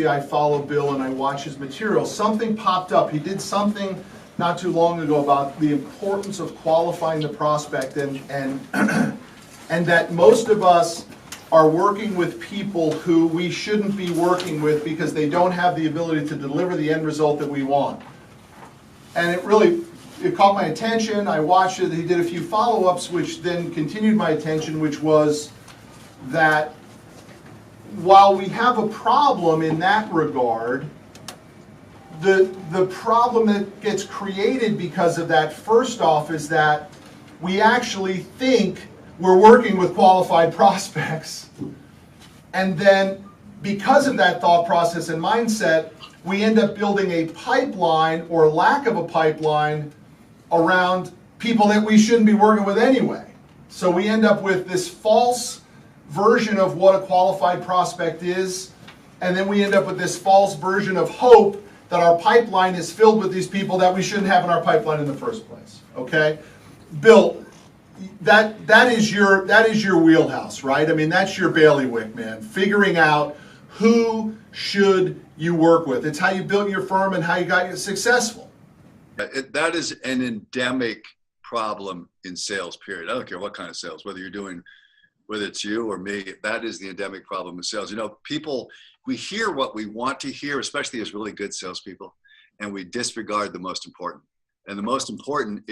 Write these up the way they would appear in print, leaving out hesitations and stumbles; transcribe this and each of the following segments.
I follow Bill and I watch his material. Something popped up. He did something not too long ago about the importance of qualifying the prospect and and that most of us are working with people who we shouldn't be working with because they don't have the ability to deliver the end result that we want. And it caught my attention. I watched it. He did a few follow-ups which then continued my attention, which was that while we have a problem in that regard, the problem that gets created because of that, first off, is that we actually think we're working with qualified prospects. And then because of that thought process and mindset, we end up building a pipeline or lack of a pipeline around people that we shouldn't be working with anyway. So we end up with this false version of what a qualified prospect is, and then we end up with this false version of hope that our pipeline is filled with these people that we shouldn't have in our pipeline in the first place. Okay, Bill, that is your wheelhouse, right? I mean, that's your bailiwick, man. Figuring out who should you work with. It's how you built your firm and how you got successful. That is an endemic problem in sales, period. I don't care what kind of sales, whether it's you or me, that is the endemic problem with sales. You know, people, we hear what we want to hear, especially as really good salespeople, and we disregard the most important. And the most important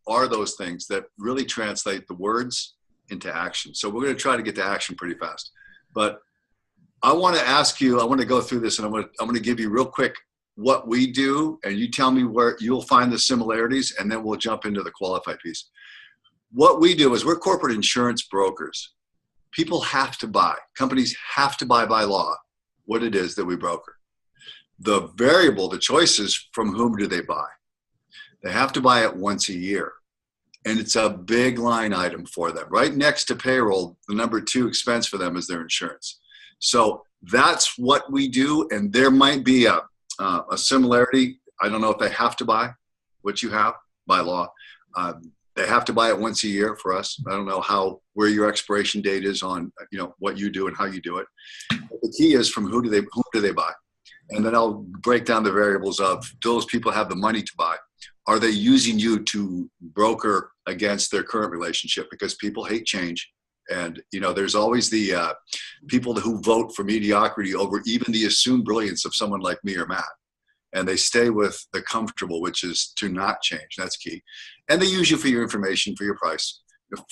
are those things that really translate the words into action. So we're going to try to get to action pretty fast. But I want to ask you, I want to go through this, and I'm going to give you real quick what we do, and you tell me where you'll find the similarities, and then we'll jump into the qualified piece. What we do is we're corporate insurance brokers. People have to buy, companies have to buy by law what it is that we broker. The variable, the choice is from whom do they buy? They have to buy it once a year. And it's a big line item for them. Right next to payroll, the number 2 expense for them is their insurance. So that's what we do. And there might be a similarity. I don't know if they have to buy what you have by law. They have to buy it once a year for us. I don't know where your expiration date is on, what you do and how you do it. But the key is from who do they buy? And then I'll break down the variables of, do those people have the money to buy? Are they using you to broker against their current relationship? Because people hate change. And, there's always the people who vote for mediocrity over even the assumed brilliance of someone like me or Matt. And they stay with the comfortable, which is to not change. That's key. And they use you for your information, for your price,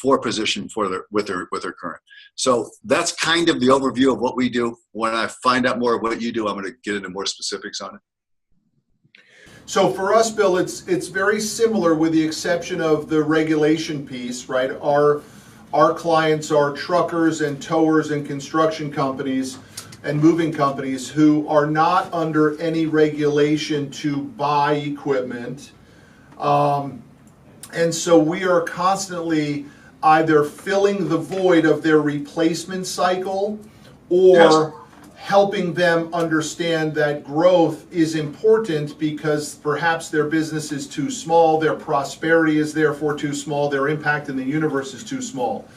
for position, with their current. So that's kind of the overview of what we do. When I find out more of what you do, I'm going to get into more specifics on it. So for us, Bill, it's very similar with the exception of the regulation piece, right? Our clients are truckers and towers and construction companies and moving companies who are not under any regulation to buy equipment. And so we are constantly either filling the void of their replacement cycle or helping them understand that growth is important because perhaps their business is too small, their prosperity is therefore too small, their impact in the universe is too small.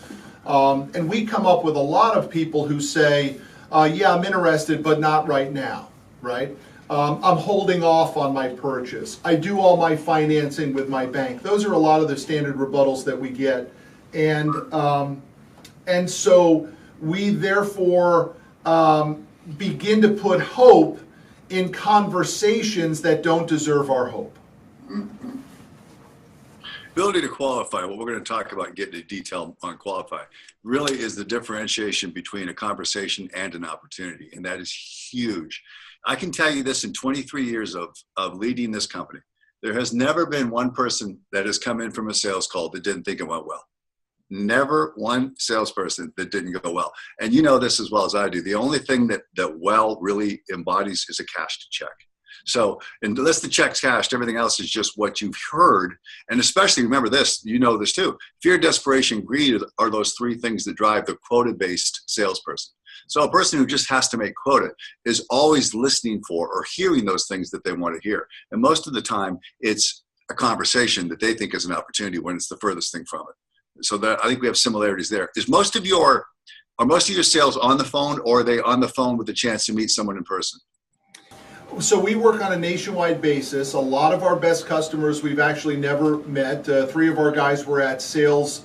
And we come up with a lot of people who say, yeah, I'm interested, but not right now, right? I'm holding off on my purchase. I do all my financing with my bank. Those are a lot of the standard rebuttals that we get. And so we therefore begin to put hope in conversations that don't deserve our hope. Ability to qualify, what we're going to talk about and get into detail on qualify, really is the differentiation between a conversation and an opportunity. And that is huge. I can tell you this, in 23 years of leading this company, there has never been one person that has come in from a sales call that didn't think it went well. Never one salesperson that didn't go well. And you know this as well as I do. The only thing that well really embodies is a cashed check. So unless the check's cashed, everything else is just what you've heard. And especially remember this, you know this too. Fear, desperation, greed are those 3 things that drive the quota-based salesperson. So a person who just has to make quota is always listening for or hearing those things that they want to hear. And most of the time, it's a conversation that they think is an opportunity when it's the furthest thing from it. So I think we have similarities there. Are most of your sales on the phone, or are they on the phone with a chance to meet someone in person? So we work on a nationwide basis. A lot of our best customers we've actually never met. Three of our guys were at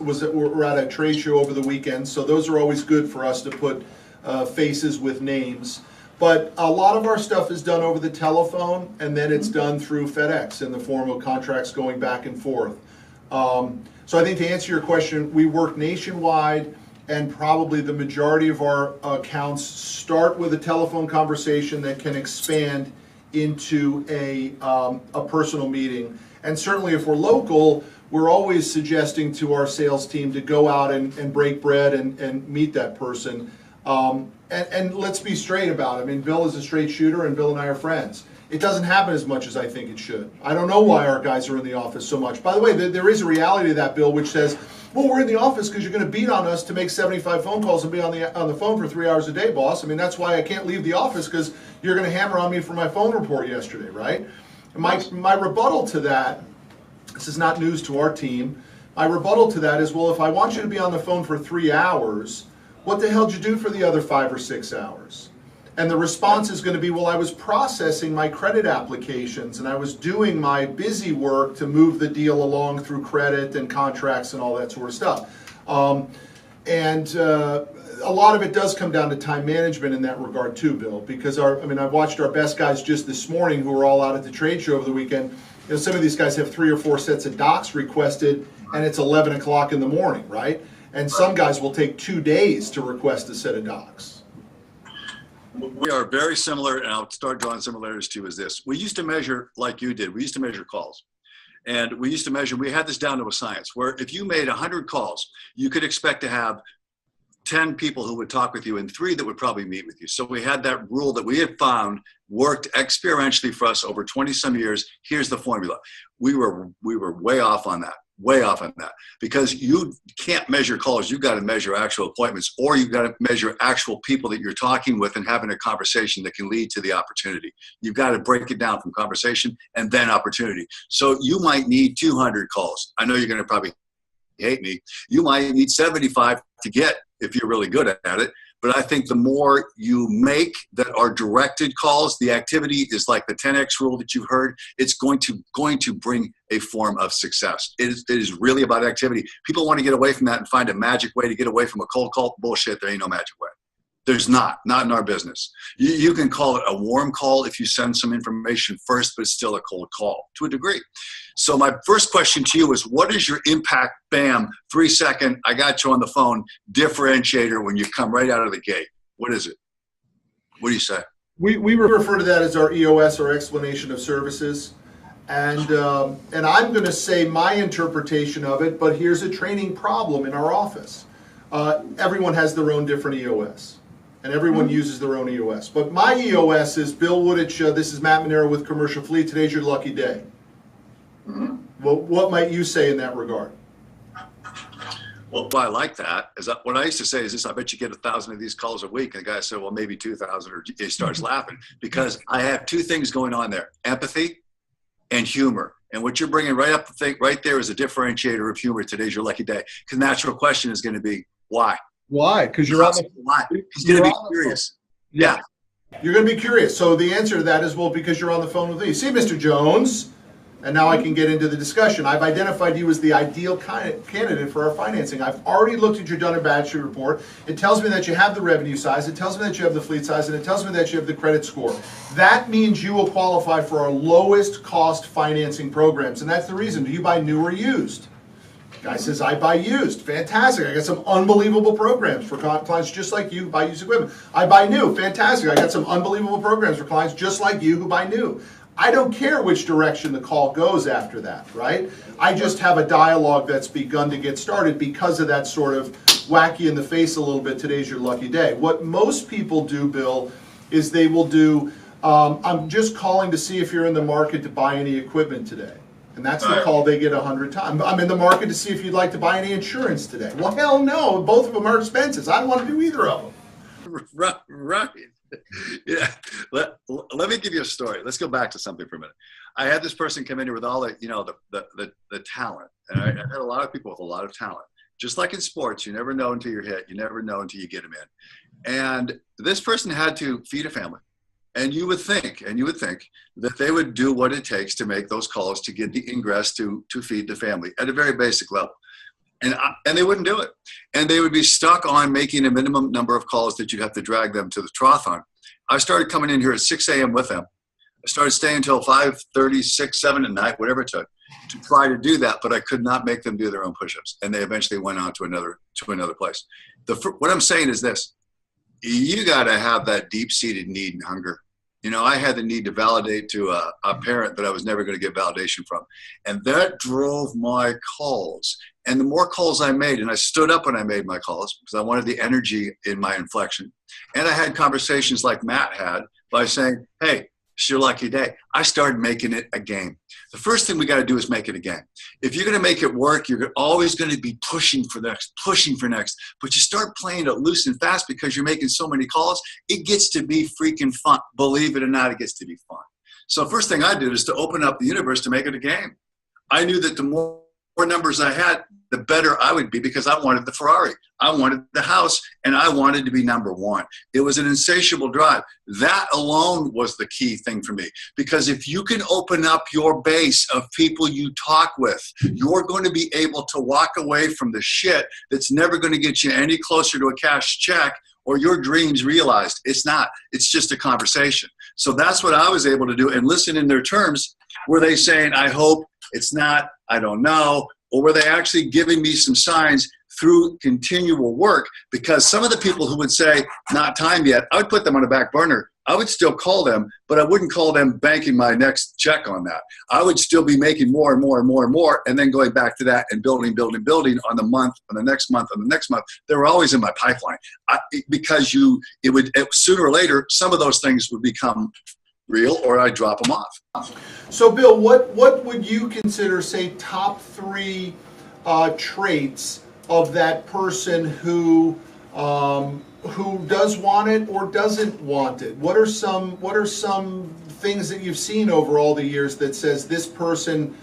were at a trade show over the weekend, so those are always good for us to put faces with names. But a lot of our stuff is done over the telephone, and then it's done through FedEx in the form of contracts going back and forth. So I think to answer your question, we work nationwide, and probably the majority of our accounts start with a telephone conversation that can expand into a personal meeting. And certainly if we're local, we're always suggesting to our sales team to go out and break bread and meet that person. And let's be straight about it. I mean, Bill is a straight shooter, and Bill and I are friends. It doesn't happen as much as I think it should. I don't know why our guys are in the office so much. By the way, there is a reality to that, Bill, which says, well, we're in the office because you're going to beat on us to make 75 phone calls and be on the phone for 3 hours a day, boss. I mean, that's why I can't leave the office, because you're going to hammer on me for my phone report yesterday, right? And my rebuttal to that, this is not news to our team, my rebuttal to that is, well, if I want you to be on the phone for 3 hours, what the hell did you do for the other 5 or 6 hours? And the response is going to be, well, I was processing my credit applications and I was doing my busy work to move the deal along through credit and contracts and all that sort of stuff. A lot of it does come down to time management in that regard too, Bill, because I've watched our best guys just this morning who were all out at the trade show over the weekend. You know, some of these guys have 3 or 4 sets of docs requested, and it's 11 o'clock in the morning, right? And some guys will take 2 days to request a set of docs. We are very similar, and I'll start drawing similarities to you as this. We used to measure like you did. We used to measure calls. And we used to measure, we had this down to a science, where if you made 100 calls, you could expect to have 10 people who would talk with you and 3 that would probably meet with you. So we had that rule that we had found worked experientially for us over 20 some years. Here's the formula. We were way off on that. Way off on that, because you can't measure calls. You've got to measure actual appointments, or you've got to measure actual people that you're talking with and having a conversation that can lead to the opportunity. You've got to break it down from conversation and then opportunity. So you might need 200 calls. I know you're going to probably hate me. You might need 75 to get if you're really good at it. But I think the more you make that are directed calls, the activity is like the 10X rule that you've heard. It's going to bring a form of success. It is really about activity. People want to get away from that and find a magic way to get away from a cold call. Bullshit, there ain't no magic way. There's not in our business. You can call it a warm call if you send some information first, but it's still a cold call to a degree. So my first question to you is, what is your impact, bam, 3-second, I got you on the phone, differentiator when you come right out of the gate? What is it? What do you say? We refer to that as our EOS, or explanation of services. And I'm going to say my interpretation of it, but here's a training problem in our office. Everyone has their own different EOS, and everyone uses their own EOS. But my EOS is Bill Wooditch, this is Matt Manero with Commercial Fleet, today's your lucky day. Well, what might you say in that regard? Well, I like that. What I used to say is this: I bet you get 1,000 of these calls a week. And the guy said, well, maybe 2,000, or he starts laughing, because I have 2 things going on there: empathy and humor. And what you're bringing right up, right there is a differentiator of humor. Today's your lucky day. Because the natural question is going to be, why? Why? Because you're on the why? He's going to be curious. Yeah. You're going to be curious. So the answer to that is, well, because you're on the phone with me. See, Mr. Jones, and now I can get into the discussion. I've identified you as the ideal candidate for our financing. I've already looked at your Dun & Bradstreet report. It tells me that you have the revenue size. It tells me that you have the fleet size. And it tells me that you have the credit score. That means you will qualify for our lowest cost financing programs. And that's the reason. Do you buy new or used? Guy says, I buy used. Fantastic. I got some unbelievable programs for clients just like you who buy used equipment. I buy new. Fantastic. I got some unbelievable programs for clients just like you who buy new. I don't care which direction the call goes after that, right? I just have a dialogue that's begun to get started because of that sort of wacky in the face a little bit, today's your lucky day. What most people do, Bill, is they will do, I'm just calling to see if you're in the market to buy any equipment today. And that's the call they get 100 times. I'm in the market to see if you'd like to buy any insurance today. Well, hell no, both of them are expenses. I don't want to do either of them. Right. Yeah. Let me give you a story. Let's go back to something for a minute. I had this person come in here with all the, the talent. And I've had a lot of people with a lot of talent. Just like in sports, you never know until you're hit. You never know until you get them in. And this person had to feed a family. And you would think that they would do what it takes to make those calls to get the ingress to feed the family at a very basic level. And they wouldn't do it. And they would be stuck on making a minimum number of calls that you'd have to drag them to the trough on. I started coming in here at 6 a.m. with them. I started staying until 5:30, 6, 7 at night, whatever it took, to try to do that, but I could not make them do their own push-ups. And they eventually went on to another place. What I'm saying is this: you got to have that deep-seated need and hunger. You know, I had the need to validate to a parent that I was never going to get validation from. And that drove my calls. And the more calls I made, and I stood up when I made my calls because I wanted the energy in my inflection. And I had conversations like Matt had by saying, hey, it's your lucky day. I started making it a game. The first thing we got to do is make it a game. If you're going to make it work, you're always going to be pushing for next. But you start playing it loose and fast because you're making so many calls, it gets to be freaking fun. Believe it or not, it gets to be fun. So the first thing I did is to open up the universe to make it a game. I knew that the more numbers I had, the better I would be because I wanted the Ferrari. I wanted the house, and I wanted to be number one. It was an insatiable drive. That alone was the key thing for me, because if you can open up your base of people you talk with, you're going to be able to walk away from the shit that's never going to get you any closer to a cash check or your dreams realized. It's not. It's just a conversation. So that's what I was able to do and listen in their terms. Were they saying, I hope, it's not, I don't know, or were they actually giving me some signs through continual work? Because some of the people who would say, not time yet, I would put them on a back burner. I would still call them, but I wouldn't call them banking my next check on that. I would still be making more and more and more and more, and then going back to that and building on the month, on the next month, on the next month. They were always in my pipeline because sooner or later, some of those things would become real, or I'd drop them off. So, Bill, what would you consider, say, top 3 traits of that person who does want it or doesn't want it? What are some things that you've seen over all the years that says this person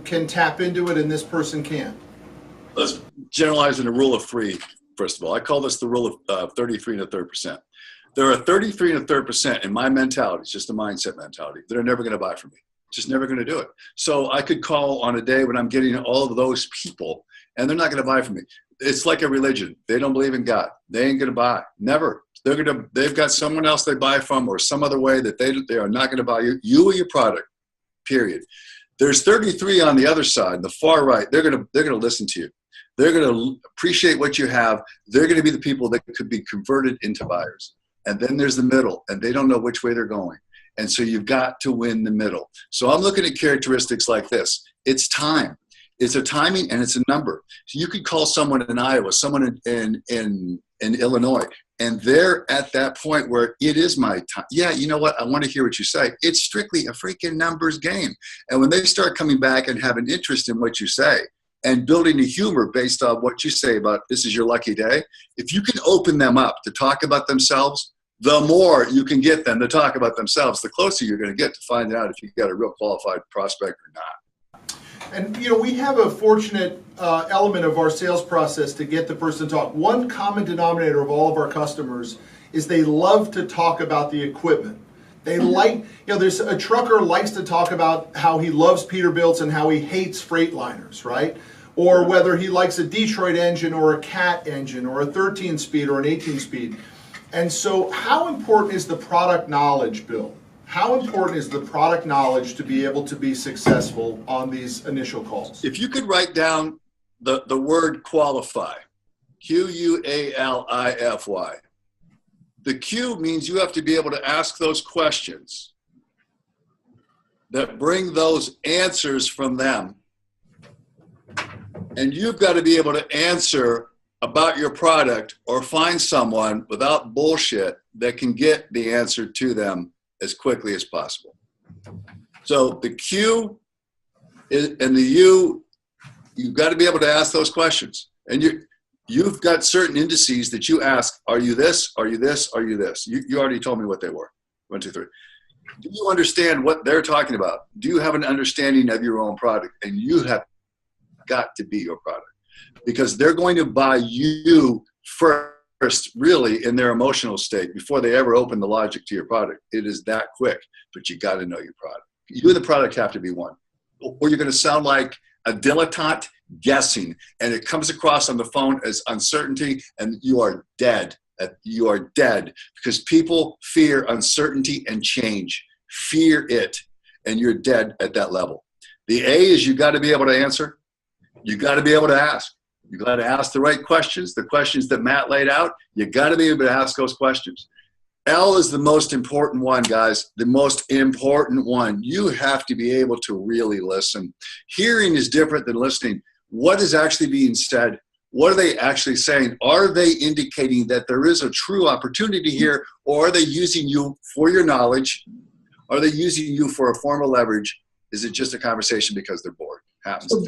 can tap into it and this person can't? Let's generalize in a rule of 3. First of all, I call this the rule of 33 1/3%. There are 33 1/3% in my mentality, it's just a mindset mentality, that are never going to buy from me. Just never going to do it. So I could call on a day when I'm getting all of those people and they're not going to buy from me. It's like a religion. They don't believe in God. They ain't going to buy. Never. They've got someone else they buy from or some other way that they are not going to buy you or your product, period. There's 33 on the other side, the far right. They're going to listen to you. They're going to appreciate what you have. They're going to be the people that could be converted into buyers. And then there's the middle, and they don't know which way they're going. And so you've got to win the middle. So I'm looking at characteristics like this. It's time. It's a timing and it's a number. So you could call someone in Iowa, someone in Illinois, and they're at that point where it is my time. Yeah, you know what? I want to hear what you say. It's strictly a freaking numbers game. And when they start coming back and have an interest in what you say and building a humor based on what you say about this is your lucky day, if you can open them up to talk about themselves, the more you can get them to talk about themselves, the closer you're going to get to finding out if you've got a real qualified prospect or not. And, we have a fortunate element of our sales process to get the person to talk. One common denominator of all of our customers is they love to talk about the equipment. They like, there's a trucker likes to talk about how he loves Peterbilts and how he hates Freightliners, right? Or whether he likes a Detroit engine or a Cat engine or a 13-speed or an 18-speed. And so how important is the product knowledge, Bill? How important is the product knowledge to be able to be successful on these initial calls? If you could write down the word qualify, Qualify. The Q means you have to be able to ask those questions that bring those answers from them. And you've got to be able to answer about your product or find someone without bullshit that can get the answer to them as quickly as possible. So the Q and the U, you've got to be able to ask those questions. And you've got certain indices that you ask, are you this, are you this, are you this? You already told me what they were. 1, 2, 3. Do you understand what they're talking about? Do you have an understanding of your own product? And you have got to be your product. Because they're going to buy you first first, really, in their emotional state, before they ever open the logic to your product. It is that quick, but you got to know your product. You and the product have to be one, or you're going to sound like a dilettante guessing, and it comes across on the phone as uncertainty, and you are dead. You are dead, because people fear uncertainty and change. Fear it, and you're dead at that level. The A is you got to be able to answer. You got to be able to ask. You got to ask the right questions, the questions that Matt laid out. You got to be able to ask those questions. L is the most important one, guys, the most important one. You have to be able to really listen. Hearing is different than listening. What is actually being said? What are they actually saying? Are they indicating that there is a true opportunity here, or are they using you for your knowledge? Are they using you for a form of leverage? Is it just a conversation because they're bored? Happens.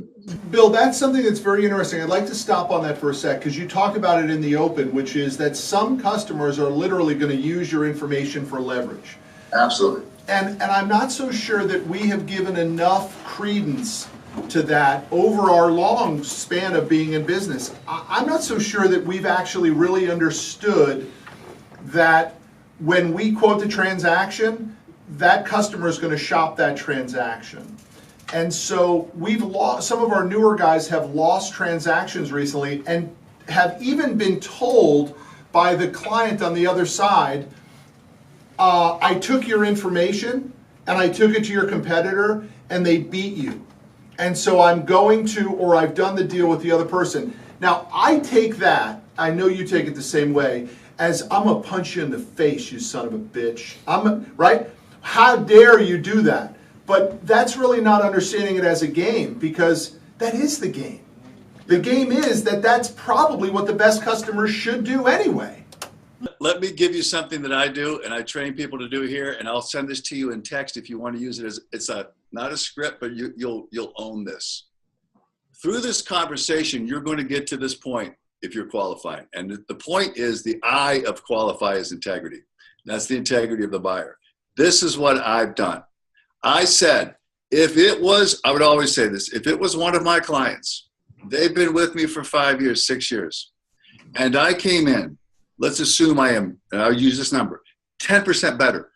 Bill, that's something that's very interesting. I'd like to stop on that for a sec, because you talk about it in the open, which is that some customers are literally going to use your information for leverage. Absolutely. And I'm not so sure that we have given enough credence to that over our long span of being in business. I'm not so sure that we've actually really understood that when we quote the transaction, that customer is going to shop that transaction. And so we've lost, some of our newer guys have lost transactions recently and have even been told by the client on the other side, I took your information and I took it to your competitor and they beat you. And so I'm going to, or I've done the deal with the other person. Now I take that, I know you take it the same way, as I'm gonna punch you in the face, you son of a bitch. Right? How dare you do that? But that's really not understanding it as a game, because that is the game. The game is that that's probably what the best customers should do anyway. Let me give you something that I do, and I train people to do here, and I'll send this to you in text if you want to use it as, it's not a script, but you'll own this. Through this conversation, you're going to get to this point if you're qualifying. And the point is, the I of qualify is integrity. That's the integrity of the buyer. This is what I've done. I said, if it was, I would always say this, if it was one of my clients, they've been with me for 5 years, 6 years, and I came in, let's assume I am, and I'll use this number, 10% better,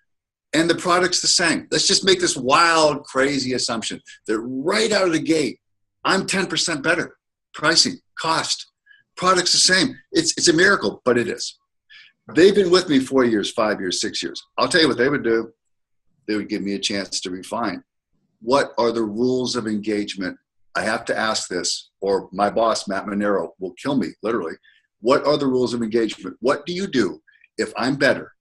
and the product's the same. Let's just make this wild, crazy assumption that right out of the gate, I'm 10% better. Pricing, cost, product's the same. It's a miracle, but it is. They've been with me 4 years, 5 years, 6 years. I'll tell you what they would do. They would give me a chance to refine. What are the rules of engagement? I have to ask this, or my boss, Matt Monero, will kill me, literally. What are the rules of engagement? What do you do if I'm better?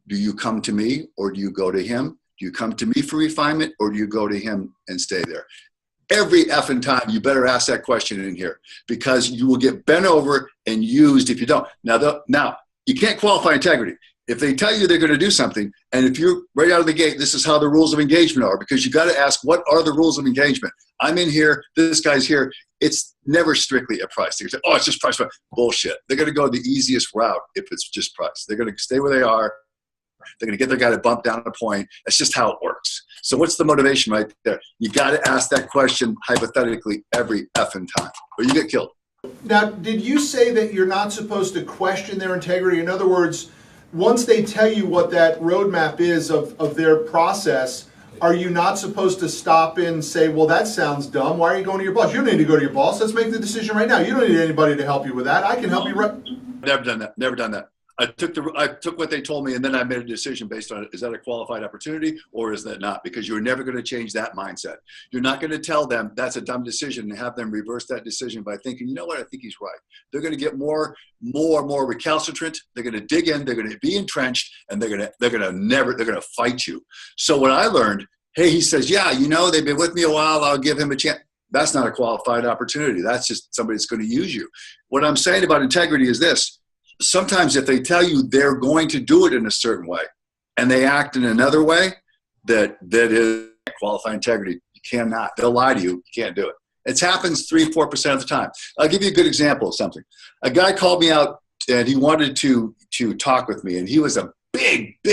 Do you come to me, or do you go to him? Do you come to me for refinement, or do you go to him and stay there? Every effing time, you better ask that question in here, because you will get bent over and used if you don't. Now you can't qualify integrity. If they tell you they're going to do something, and if you're right out of the gate, this is how the rules of engagement are, because you got to ask, what are the rules of engagement? I'm in here, this guy's here. It's never strictly a price. They're going to say, oh, it's just price. Bullshit. They're going to go the easiest route if it's just price. They're going to stay where they are. They're going to get their guy to bump down a point. That's just how it works. So what's the motivation right there? You got to ask that question hypothetically every effing time, or you get killed. Now, did you say that you're not supposed to question their integrity? In other words, once they tell you what that roadmap is of their process, are you not supposed to stop and say, well, that sounds dumb. Why are you going to your boss? You don't need to go to your boss. Let's make the decision right now. You don't need anybody to help you with that. I can help you right. Never done that. Never done that. I took what they told me, and then I made a decision based on it. Is that a qualified opportunity, or is that not? Because you're never going to change that mindset. You're not going to tell them that's a dumb decision and have them reverse that decision by thinking, you know what, I think he's right. They're going to get more recalcitrant. They're going to dig in. They're going to be entrenched, and they're going to fight you. So what I learned, hey, he says, yeah, you know, they've been with me a while. I'll give him a chance. That's not a qualified opportunity. That's just somebody that's going to use you. What I'm saying about integrity is this. Sometimes if they tell you they're going to do it in a certain way and they act in another way, that is qualified integrity. You cannot. They'll lie to you. You can't do it. It happens 3-4% of the time. I'll give you a good example of something. A guy called me out and he wanted to talk with me, and he was a big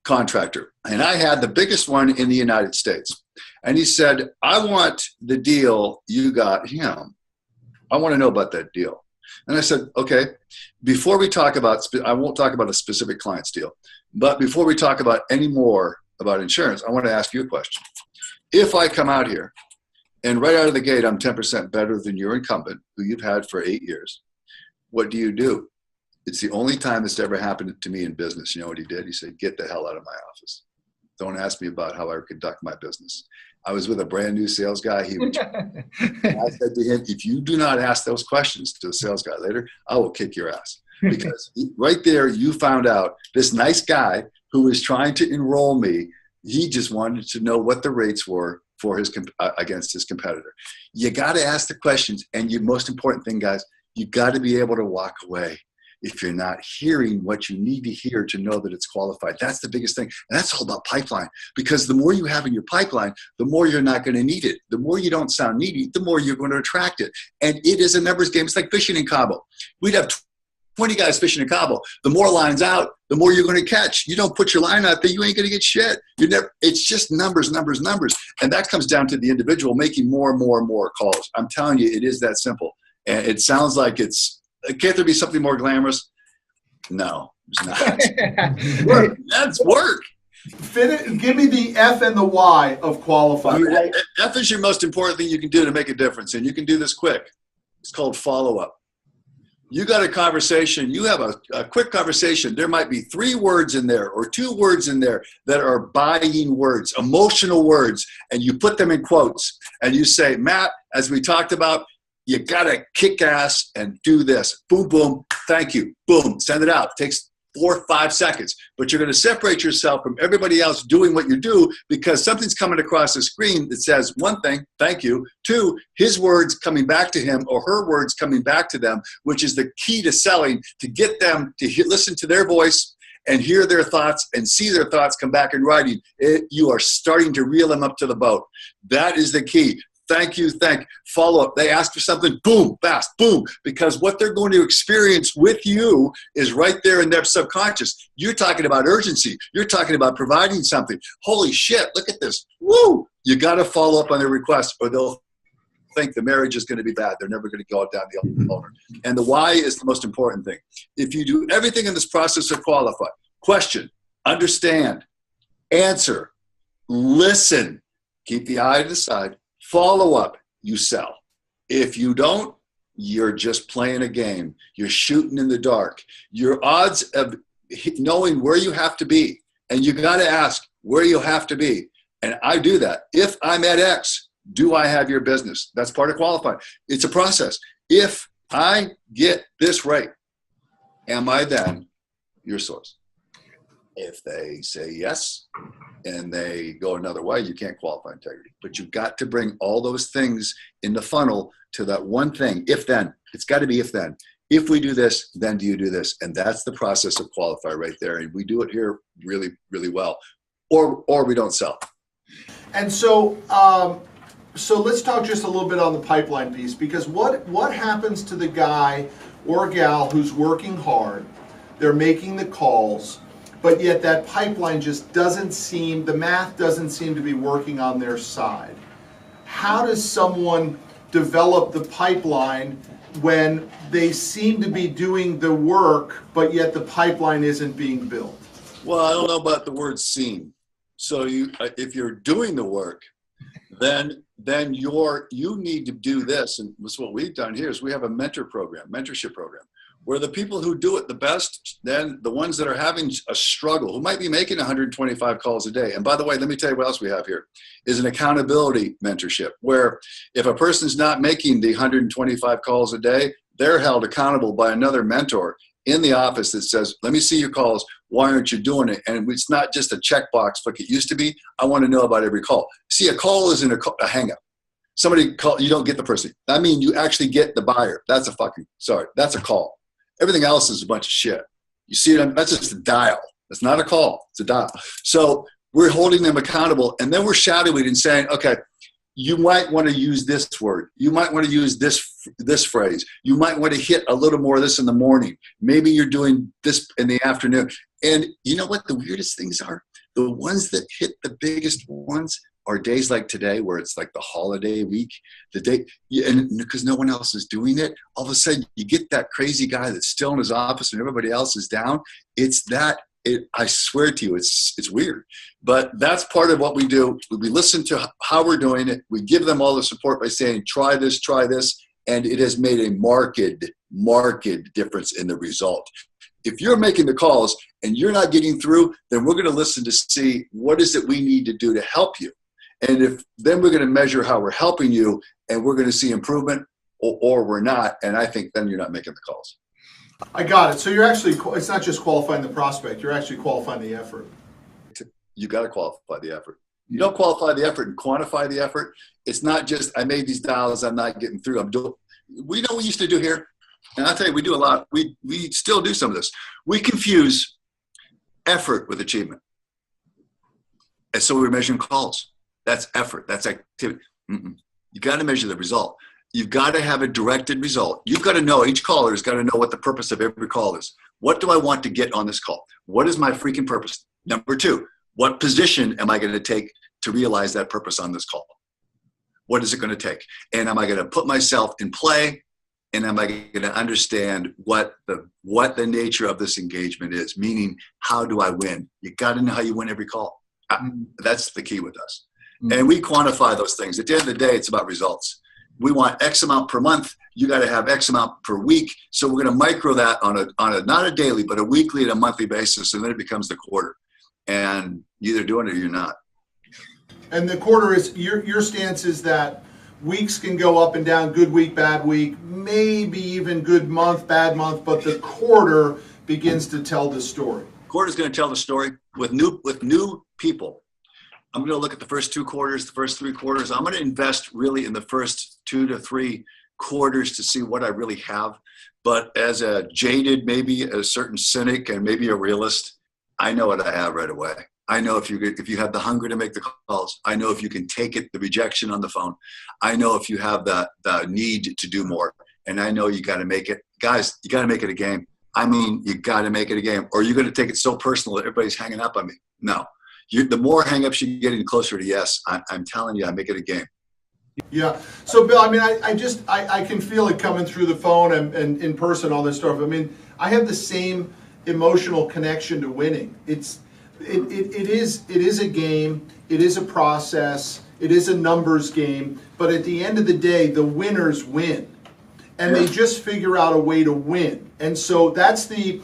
contractor. And I had the biggest one in the United States. And he said, I want the deal you got him. I want to know about that deal. And I said, okay, before we talk about, I won't talk about a specific client's deal, but before we talk about any more about insurance, I want to ask you a question. If I come out here and right out of the gate, I'm 10% better than your incumbent, who you've had for 8 years, what do you do? It's the only time this ever happened to me in business. You know what he did? He said, get the hell out of my office. Don't ask me about how I conduct my business. I was with a brand new sales guy. I said to him, if you do not ask those questions to the sales guy later, I will kick your ass. Because right there, you found out this nice guy who was trying to enroll me, he just wanted to know what the rates were for his against his competitor. You got to ask the questions. And your most important thing, guys, you got to be able to walk away if you're not hearing what you need to hear to know that it's qualified. That's the biggest thing. And that's all about pipeline, because the more you have in your pipeline, the more you're not going to need it. The more you don't sound needy, the more you're going to attract it. And it is a numbers game. It's like fishing in Cabo. We'd have 20 guys fishing in Cabo. The more lines out, the more you're going to catch. You don't put your line out there, you ain't going to get shit. It's just numbers, numbers, numbers. And that comes down to the individual making more and more and more calls. I'm telling you, it is that simple. And it sounds like can't there be something more glamorous? No, it's not. Work. That's work. Give me the F and the Y of qualifying. F is your most important thing you can do to make a difference. And you can do this quick. It's called follow-up. You got a conversation, you have a quick conversation. There might be 3 words in there or 2 words in there that are buying words, emotional words, and you put them in quotes. And you say, Matt, as we talked about, you got to kick ass and do this. Boom, boom, thank you. Boom, send it out. It takes 4 or 5 seconds. But you're going to separate yourself from everybody else doing what you do, because something's coming across the screen that says, 1 thing, thank you. 2, his words coming back to him or her words coming back to them, which is the key to selling, to get them to listen to their voice and hear their thoughts and see their thoughts come back in writing. You are starting to reel them up to the boat. That is the key. Thank you, follow up. They ask for something, boom, fast, boom, because what they're going to experience with you is right there in their subconscious. You're talking about urgency. You're talking about providing something. Holy shit, look at this. Woo! You got to follow up on their request, or they'll think the marriage is going to be bad. They're never going to go down the owner. And the why is the most important thing. If you do everything in this process to qualify, question, understand, answer, listen, keep the eye to the side, follow up, you sell. If you don't, you're just playing a game. You're shooting in the dark. Your odds of knowing where you have to be, and you got to ask where you have to be. And I do that. If I'm at X, do I have your business? That's part of qualifying. It's a process. If I get this right, am I then your source? If they say yes and they go another way, you can't qualify integrity. But you've got to bring all those things in the funnel to that one thing. If then, it's got to be if then. If we do this, then do you do this? And that's the process of qualify right there. And we do it here really, really well. Or we don't sell. And so let's talk just a little bit on the pipeline piece, because what happens to the guy or gal who's working hard, they're making the calls, but yet that pipeline just the math doesn't seem to be working on their side. How does someone develop the pipeline when they seem to be doing the work, but yet the pipeline isn't being built? Well, I don't know about the word seem. So if you're doing the work, then you need to do this. And that's what we've done here is we have a mentorship program, where the people who do it the best, then the ones that are having a struggle, who might be making 125 calls a day. And by the way, let me tell you what else we have here, is an accountability mentorship, where if a person's not making the 125 calls a day, they're held accountable by another mentor in the office that says, let me see your calls. Why aren't you doing it? And it's not just a checkbox like it used to be. I want to know about every call. See, a call isn't a hang-up. Somebody call, you don't get the person. I mean, you actually get the buyer. That's a call. Everything else is a bunch of shit. You see them? That's just a dial. It's not a call. It's a dial. So we're holding them accountable, and then we're shadowing and saying, okay, you might want to use this word. You might want to use this phrase. You might want to hit a little more of this in the morning. Maybe you're doing this in the afternoon. And you know what the weirdest things are? The ones that hit the biggest ones are days like today where it's like the holiday week, the day, and because no one else is doing it, all of a sudden you get that crazy guy that's still in his office and everybody else is down. It's that, I swear to you, it's weird. But that's part of what we do. We listen to how we're doing it. We give them all the support by saying, try this, and it has made a marked difference in the result. If you're making the calls and you're not getting through, then we're going to listen to see what is it we need to do to help you. And then we're going to measure how we're helping you, and we're going to see improvement, or we're not. And I think then you're not making the calls. I got it. So you're actually, it's not just qualifying the prospect, you're actually qualifying the effort. You got to qualify the effort. You don't qualify the effort and quantify the effort. It's not just, I made these dials, I'm not getting through. We know what we used to do here. And I'll tell you, we do a lot. We still do some of this. We confuse effort with achievement. And so we're measuring calls. That's effort. That's activity. You got to measure the result. You've got to have a directed result. You've got to know, each caller has got to know what the purpose of every call is. What do I want to get on this call? What is my freaking purpose? Number two, what position am I going to take to realize that purpose on this call? What is it going to take? And am I going to put myself in play? And am I going to understand what the nature of this engagement is? Meaning, how do I win? You got to know how you win every call. That's the key with us. And we quantify those things. At the end of the day, it's about results. We want X amount per month. You got to have X amount per week. So we're going to micro that on a not a daily, but a weekly and a monthly basis. And then it becomes the quarter. And you're either doing it or you're not. And the quarter is, your stance is that weeks can go up and down, good week, bad week, maybe even good month, bad month, but the quarter begins to tell the story. Quarter's going to tell the story with new people. I'm going to look at the first 2 quarters, the first 3 quarters. I'm going to invest really in the first 2 to 3 quarters to see what I really have. But as a jaded, maybe a certain cynic and maybe a realist, I know what I have right away. I know if you have the hunger to make the calls. I know if you can take it, the rejection on the phone. I know if you have the need to do more. And I know you got to make it. Guys, you got to make it a game. I mean, you got to make it a game. Or you're going to take it so personal that everybody's hanging up on me. No. The more hang-ups you get in closer to yes, I'm telling you, I make it a game. Yeah. So, Bill, I mean, I can feel it coming through the phone and in person, all this stuff. I mean, I have the same emotional connection to winning. It is a game. It is a process. It is a numbers game. But at the end of the day, the winners win. And they just figure out a way to win. And so that's the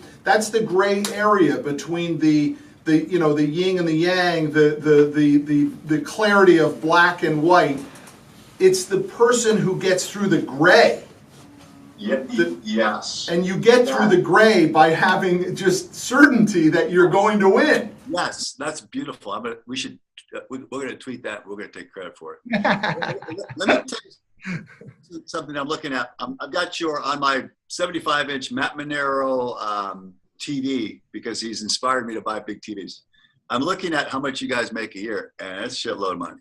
gray area between the yin and the yang, the clarity of black and white. It's the person who gets through the gray. Yes. And you get through the gray by having just certainty that you're going to win. Yes, that's beautiful. We're going to tweet that. We're going to take credit for it. Let me tell you something I'm looking at. I've got on my 75-inch Matt Monero TV, because he's inspired me to buy big TVs. I'm looking at how much you guys make a year, and that's a shitload of money.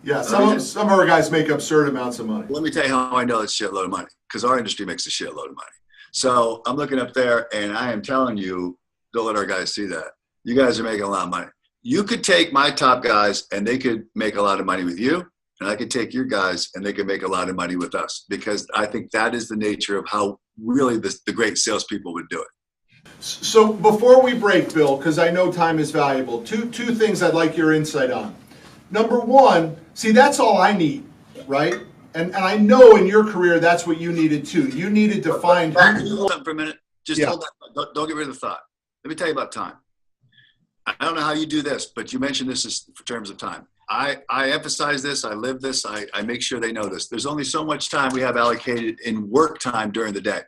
Yeah, some of our guys make absurd amounts of money. Let me tell you how I know it's a shitload of money, because our industry makes a shitload of money. So I'm looking up there, and I am telling you, don't let our guys see that. You guys are making a lot of money. You could take my top guys, and they could make a lot of money with you, and I could take your guys, and they could make a lot of money with us, because I think that is the nature of how really the great salespeople would do it. So before we break, Bill, because I know time is valuable, two things I'd like your insight on. Number one, see, that's all I need, right? And I know in your career that's what you needed too. You needed to find. Hold on for a minute. Just hold on. Don't get rid of the thought. Let me tell you about time. I don't know how you do this, but you mentioned this in terms of time. I emphasize this. I live this. I make sure they know this. There's only so much time we have allocated in work time during the day.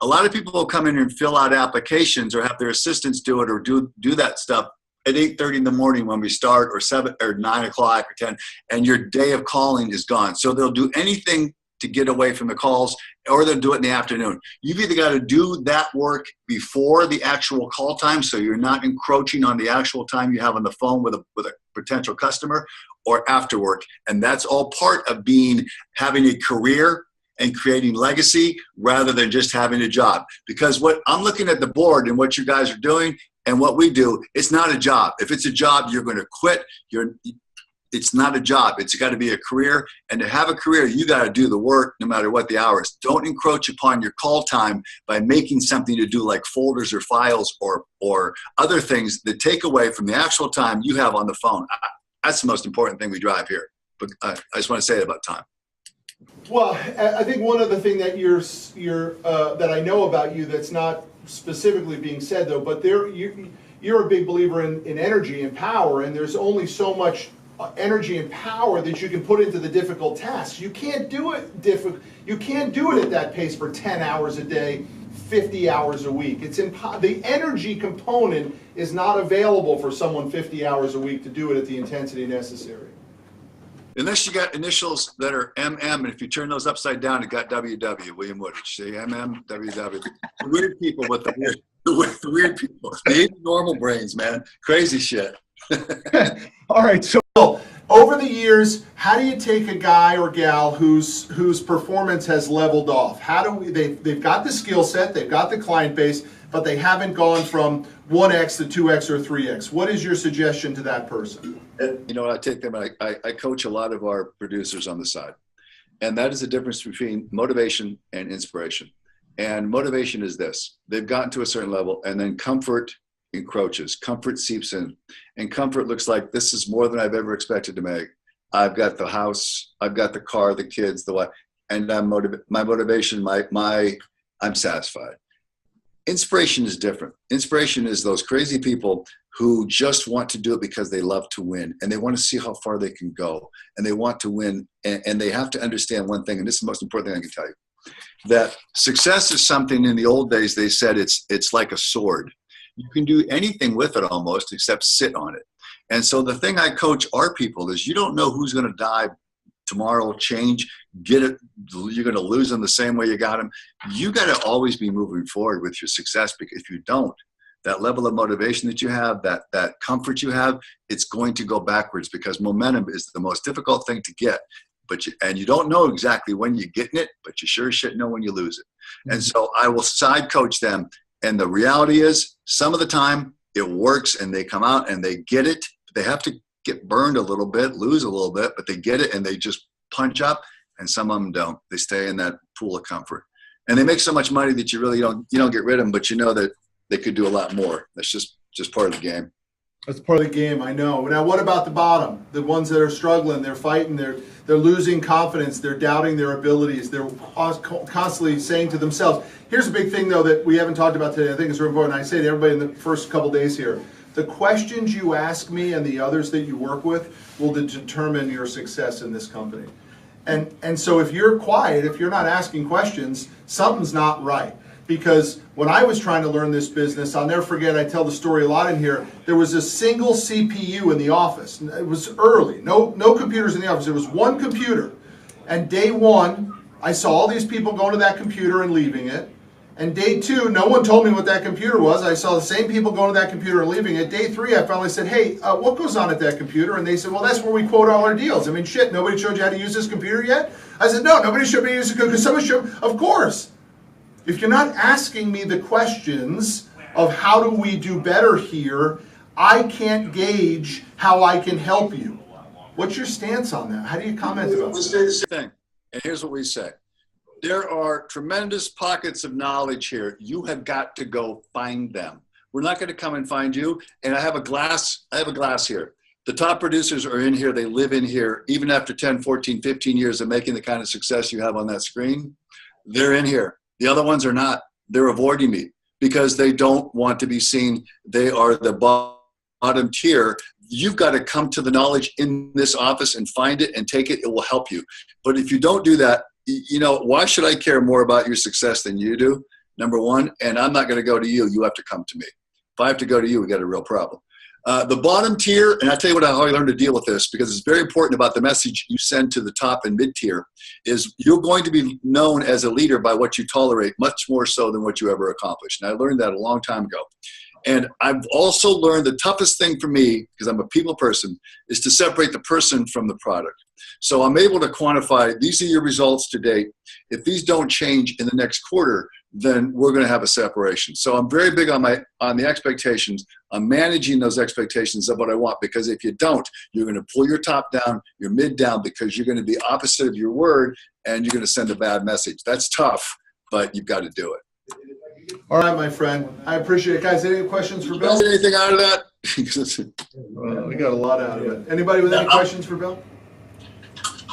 A lot of people will come in and fill out applications or have their assistants do it or do that stuff at 8:30 in the morning when we start, or 7 or 9 o'clock or 10, and your day of calling is gone. So they'll do anything to get away from the calls, or they'll do it in the afternoon. You've either got to do that work before the actual call time, so you're not encroaching on the actual time you have on the phone with a potential customer, or after work. And that's all part of having a career and creating legacy rather than just having a job. Because what I'm looking at the board and what you guys are doing and what we do, it's not a job. If it's a job, you're going to quit. it's not a job. It's got to be a career. And to have a career, you got to do the work no matter what the hours. Don't encroach upon your call time by making something to do like folders or files or other things that take away from the actual time you have on the phone. That's the most important thing we drive here. But I just want to say that about time. Well, I think one other thing that that I know about you that's not specifically being said though, but you're a big believer in energy and power, and there's only so much energy and power that you can put into the difficult tasks. You can't do it You can't do it at that pace for 10 hours a day, 50 hours a week. The energy component is not available for someone 50 hours a week to do it at the intensity necessary. Unless you got initials that are MM, and if you turn those upside down, it got WW, William Wooditch. See, MM, WW. The weird people with the weird people. They ain't normal brains, man. Crazy shit. All right, so over the years, how do you take a guy or gal whose performance has leveled off? They've got the skill set, they've got the client base, but they haven't gone from 1x to 2x or 3x. What is your suggestion to that person? You know, I take them, I coach a lot of our producers on the side. And that is the difference between motivation and inspiration. And motivation is this: they've gotten to a certain level, and then comfort encroaches, comfort seeps in. And comfort looks like, this is more than I've ever expected to make. I've got the house, I've got the car, the kids, the wife, and my motivation, I'm satisfied. Inspiration is different. Inspiration is those crazy people who just want to do it because they love to win, and they want to see how far they can go, and they want to win, and they have to understand one thing, and this is the most important thing I can tell you, that success is something. In the old days they said it's like a sword. You can do anything with it almost except sit on it. And so the thing I coach our people is, you don't know who's going to die tomorrow, change, get it, you're going to lose them the same way you got them. You got to always be moving forward with your success, because if you don't, that level of motivation that you have, that comfort you have, it's going to go backwards, because momentum is the most difficult thing to get. And you don't know exactly when you're getting it, but you sure as shit know when you lose it. Mm-hmm. And so I will side coach them. And the reality is, some of the time it works and they come out and they get it. They have to get burned a little bit, lose a little bit, but they get it and they just punch up. And some of them don't. They stay in that pool of comfort. And they make so much money that you really don't get rid of them, but you know that they could do a lot more. That's just part of the game. That's part of the game, I know. Now, what about the bottom? The ones that are struggling, they're fighting, they're losing confidence, they're doubting their abilities, they're constantly saying to themselves. Here's a big thing, though, that we haven't talked about today. I think it's very important. I say to everybody in the first couple days here, the questions you ask me and the others that you work with will determine your success in this company. And so if you're quiet, if you're not asking questions, something's not right. Because when I was trying to learn this business, I'll never forget, I tell the story a lot in here, there was a single CPU in the office. It was early, no computers in the office. There was one computer. And day one, I saw all these people going to that computer and leaving it. And day two, no one told me what that computer was. I saw the same people going to that computer and leaving it. Day three, I finally said, hey, what goes on at that computer? And they said, well, that's where we quote all our deals. I mean, shit, nobody showed you how to use this computer yet? I said, no, nobody showed me how to use it, because somebody showed, of course. If you're not asking me the questions of how do we do better here, I can't gauge how I can help you. What's your stance on that? How do you comment about that? And here's what we say. There are tremendous pockets of knowledge here. You have got to go find them. We're not going to come and find you. And I have a glass here. The top producers are in here. They live in here. Even after 10, 14, 15 years of making the kind of success you have on that screen, they're in here. The other ones are not. They're avoiding me because they don't want to be seen. They are the bottom tier. You've got to come to the knowledge in this office and find it and take it. It will help you. But if you don't do that, you know, why should I care more about your success than you do? Number one, and I'm not going to go to you. You have to come to me. If I have to go to you, we got a real problem. The bottom tier, and I'll tell you how I learned to deal with this, because it's very important about the message you send to the top and mid-tier, is you're going to be known as a leader by what you tolerate, much more so than what you ever accomplished. And I learned that a long time ago. And I've also learned the toughest thing for me, because I'm a people person, is to separate the person from the product. So I'm able to quantify, these are your results to date. If these don't change in the next quarter, then we're going to have a separation. So I'm very big on the expectations. I'm managing those expectations of what I want, because if you don't, you're going to pull your top down, your mid down, because you're going to be opposite of your word and you're going to send a bad message. That's tough, but you've got to do it. All right, my friend. I appreciate it. Guys, any questions for Bill? Anything out of that? We got a lot out of it. Anybody with any questions for Bill?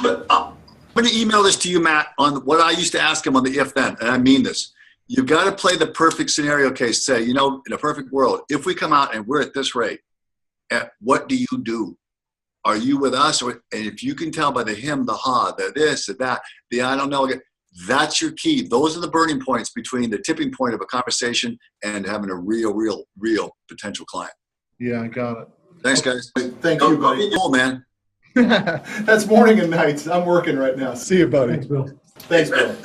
But I'm going to email this to you, Matt, on what I used to ask him on the if-then, and I mean this. You've got to play the perfect scenario case. Say, in a perfect world, if we come out and we're at this rate, what do you do? Are you with us? And if you can tell by the him, the ha, the this, the that, the I don't know, that's your key. Those are the burning points between the tipping point of a conversation and having a real potential client. Yeah, I got it. Thanks, guys. Thank you, buddy. Oh, man. That's morning and night. I'm working right now. See you, buddy. Thanks, Bill. Thanks, Bill.